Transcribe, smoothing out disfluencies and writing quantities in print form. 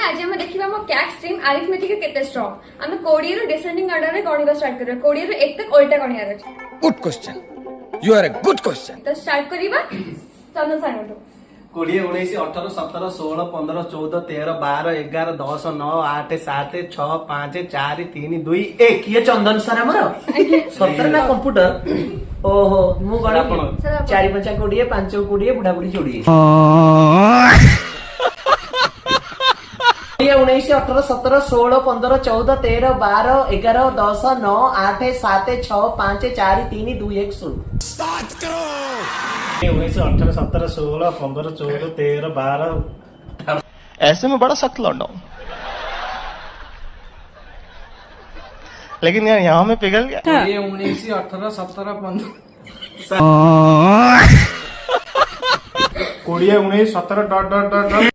आज हम देखिबा मो कैक स्ट्रीम अरिथमेटिक केते स्ट्रांग हम 20 रु डिसेंडिंग ऑर्डर रे गणिबा स्टार्ट करबा 20 रु 1 तक उल्टा गणियार अछि। Good question, you are a good question. तो स्टार्ट करिबा चंदन साइनो 20 19 18 17 16 15 14 13 12 11 10 9 8 7 6 5 4 3 2 1 ये चंदन सर हमर 17 ना कंप्यूटर ओहो मु गण 4 5 20 5 20 बुढ़ा बुढ़ी 20 19 18 17 16 15 14 13 12 11 10 9 8 7 6 5 4 3 2 1 0 19 18 17 16 15 14 13 12 ऐसे में बड़ा सख्त लौंडा हूं, लेकिन यार यहाँ में पिघल गया। 19 18 17 15 20 19 17 डॉट डॉट डॉट